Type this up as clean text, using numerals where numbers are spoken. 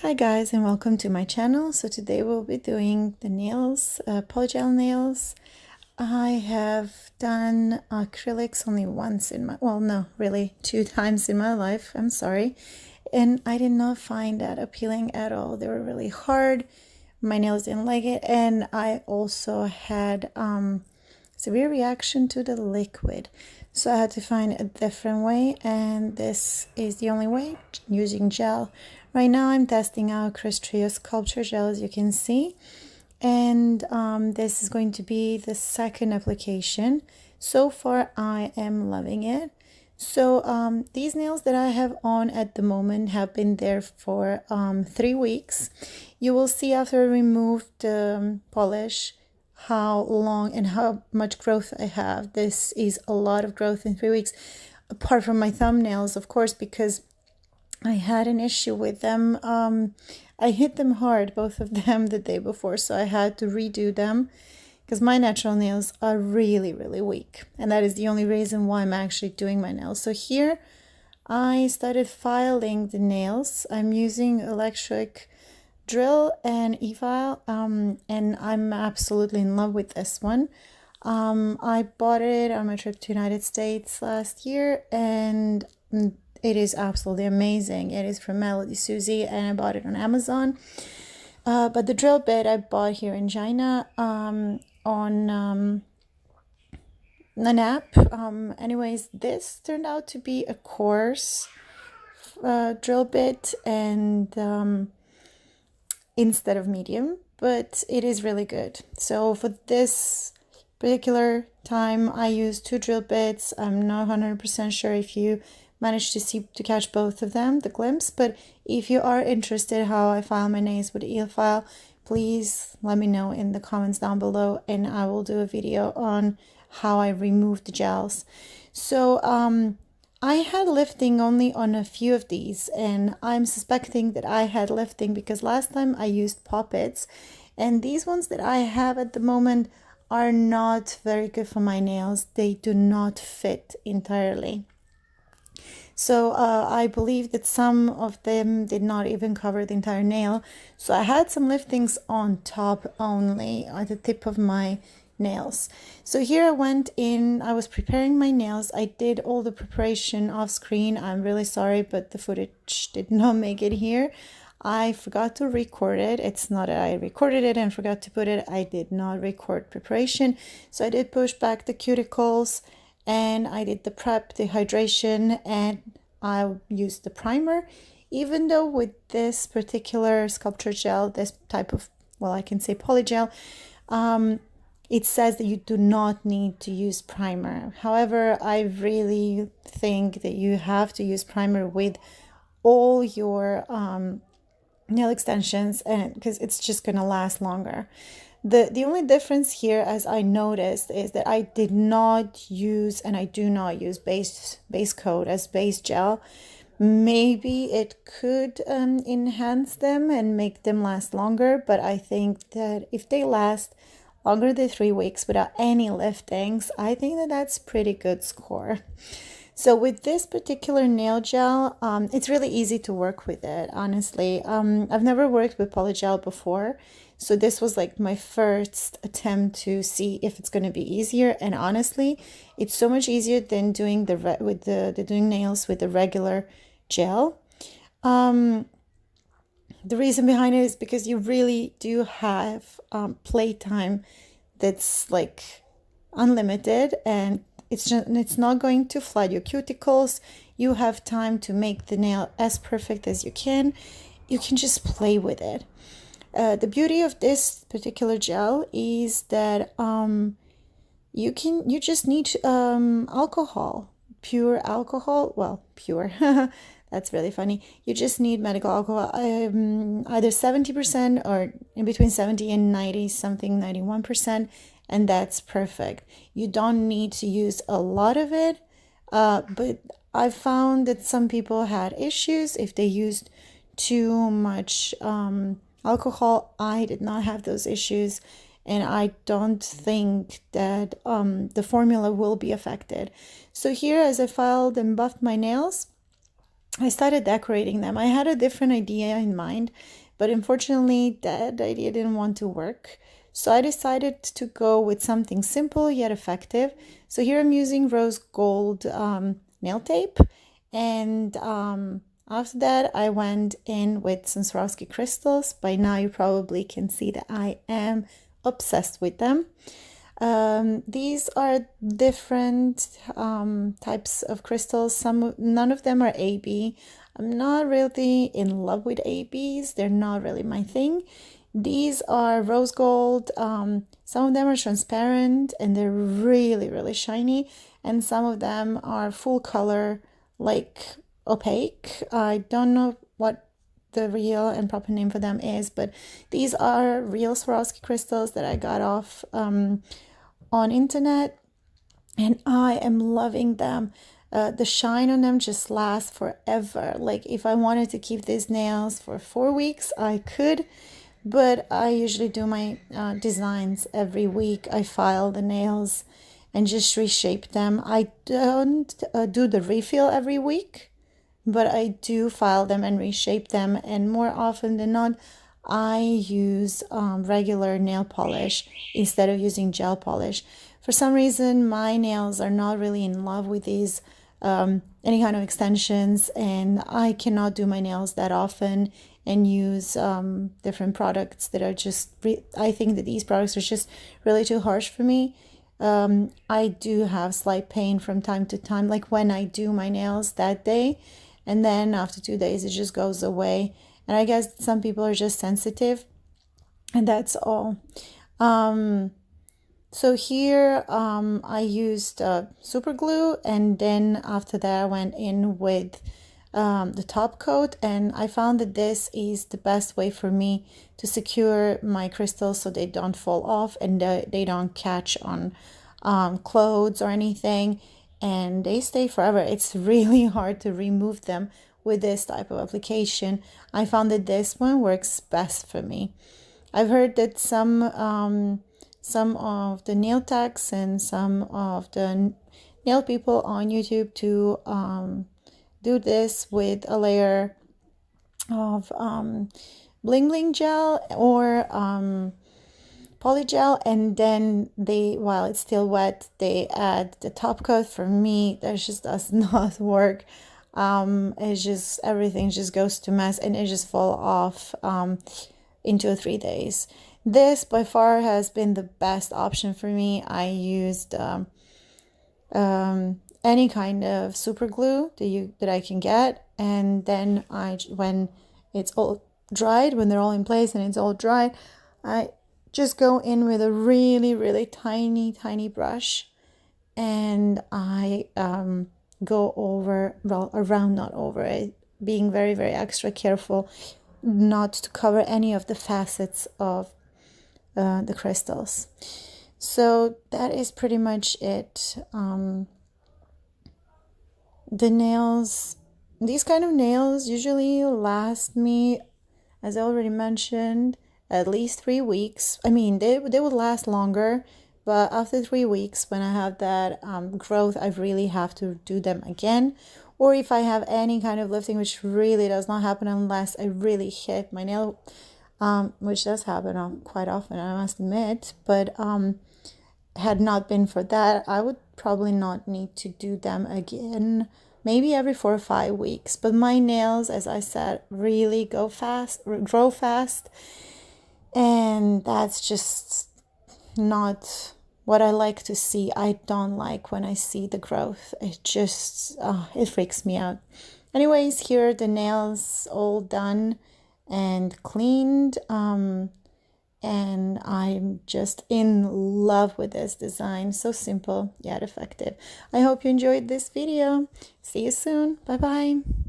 Hi guys, and welcome to my channel. So today we'll be doing the nails, polygel nails. I have done acrylics only once in my, well, no, really 2 times in my life. I'm sorry. And I did not find that appealing at all. They were really hard. My nails didn't like it. And I also had severe reaction to the liquid. So I had to find a different way, and this is the only way, using gel. Right now I'm testing out Christrio sculpture gel, as you can see, and this is going to be the second application. So far I am loving it. So these nails that I have on at the moment have been there for 3 weeks. You will see after I remove the polish how long and how much growth I have. This is a lot of growth in 3 weeks, apart from my thumbnails, of course, because I had an issue with them. I hit them hard, both of them, the day before, so I had to redo them because my natural nails are really, really weak, and that is the only reason why I'm actually doing my nails. So here I started filing the nails. I'm using electric drill and e-file, and I'm absolutely in love with this one. I bought it on my trip to United States last year, and it is absolutely amazing. It is from Melody Susie, and I bought it on Amazon. But the drill bit I bought here in China on an app. Anyways, this turned out to be a coarse drill bit, and instead of medium, but it is really good. So for this particular time I used 2 drill bits. I'm not 100% sure if you managed to catch both of them, the glimpse, but if you are interested how I file my nails with e-file, please let me know in the comments down below, and I will do a video on how I remove the gels. So I had lifting only on a few of these, and I'm suspecting that I had lifting because last time I used poppets, and these ones that I have at the moment are not very good for my nails. They do not fit entirely. So I believe that some of them did not even cover the entire nail. So I had some liftings on top only, at the tip of my nails. So here I went in, I was preparing my nails. I did all the preparation off screen. I'm really sorry, but the footage did not make it here. I forgot to record it. It's not that I recorded it and forgot to put it. I did not record preparation. So I did push back the cuticles, and I did the prep, the hydration, and I used the primer. Even though with this particular sculpture gel, this type of, well, I can say polygel, it says that you do not need to use primer. However, I really think that you have to use primer with all your nail extensions, and because it's just going to last longer. The only difference here, as I noticed, is that I did not use, and I do not use base coat as base gel. Maybe it could enhance them and make them last longer, but I think that if they last longer than 3 weeks without any liftings, I think that that's pretty good score. So with this particular nail gel, it's really easy to work with it, honestly. I've never worked with polygel before, so this was like my first attempt to see if it's going to be easier. And honestly, it's so much easier than doing doing nails with the regular gel. The reason behind it is because you really do have playtime that's like unlimited, and it's not going to flood your cuticles. You have time to make the nail as perfect as you can. You can just play with it. The beauty of this particular gel is that you just need alcohol, pure alcohol. Well, pure. That's really funny. You just need medical alcohol, either 70% or in between 70 and 90 something, 91%, and that's perfect. You don't need to use a lot of it, but I found that some people had issues if they used too much alcohol. I did not have those issues, and I don't think that the formula will be affected. So here, as I filed and buffed my nails, I started decorating them. I had a different idea in mind, but unfortunately that idea didn't want to work. So I decided to go with something simple yet effective. So here I'm using rose gold nail tape, and after that I went in with some Swarovski crystals. By now you probably can see that I am obsessed with them. These are different types of crystals. None of them are AB. I'm not really in love with ABs. They're not really my thing. These are rose gold. Some of them are transparent and they're really, really shiny. And some of them are full color, like opaque. I don't know what the real and proper name for them is, but these are real Swarovski crystals that I got off on internet, and I am loving them. The shine on them just lasts forever. Like if I wanted to keep these nails for 4 weeks, I could, but I usually do my designs every week. I file the nails and just reshape them. I don't do the refill every week, but I do file them and reshape them, and more often than not I use regular nail polish instead of using gel polish. For some reason my nails are not really in love with these any kind of extensions, and I cannot do my nails that often and use different products that are just I think that these products are just really too harsh for me. I do have slight pain from time to time, like when I do my nails that day, and then after 2 days it just goes away. And I guess some people are just sensitive, and that's all. So here I used super glue, and then after that I went in with the top coat, and I found that this is the best way for me to secure my crystals so they don't fall off and they don't catch on clothes or anything, and they stay forever. It's really hard to remove them with this type of application. I found that this one works best for me. I've heard that some of the nail techs and some of the nail people on YouTube to do this with a layer of bling bling gel or polygel, and then while it's still wet, they add the top coat. For me, that just does not work. It's just everything just goes to mess and it just fall off in 2 or 3 days. This by far has been the best option for me. I used any kind of super glue that I can get, and then when it's all dried, when they're all in place and it's all dried, I just go in with a really, really tiny brush, and I go around, not over it, being very, very extra careful not to cover any of the facets of the crystals. So that is pretty much it. The nails, these kind of nails usually last me, as I already mentioned, at least 3 weeks. I mean, they would last longer, but after 3 weeks, when I have that growth, I really have to do them again. Or if I have any kind of lifting, which really does not happen unless I really hit my nail, which does happen quite often, I must admit. But had not been for that, I would probably not need to do them again. Maybe every 4 or 5 weeks. But my nails, as I said, really grow fast, and that's just not what I like to see. I don't like when I see the growth. It just it freaks me out. Anyways, here are the nails all done and cleaned, and I'm just in love with this design. So simple yet effective. I hope you enjoyed this video. See you soon. Bye bye.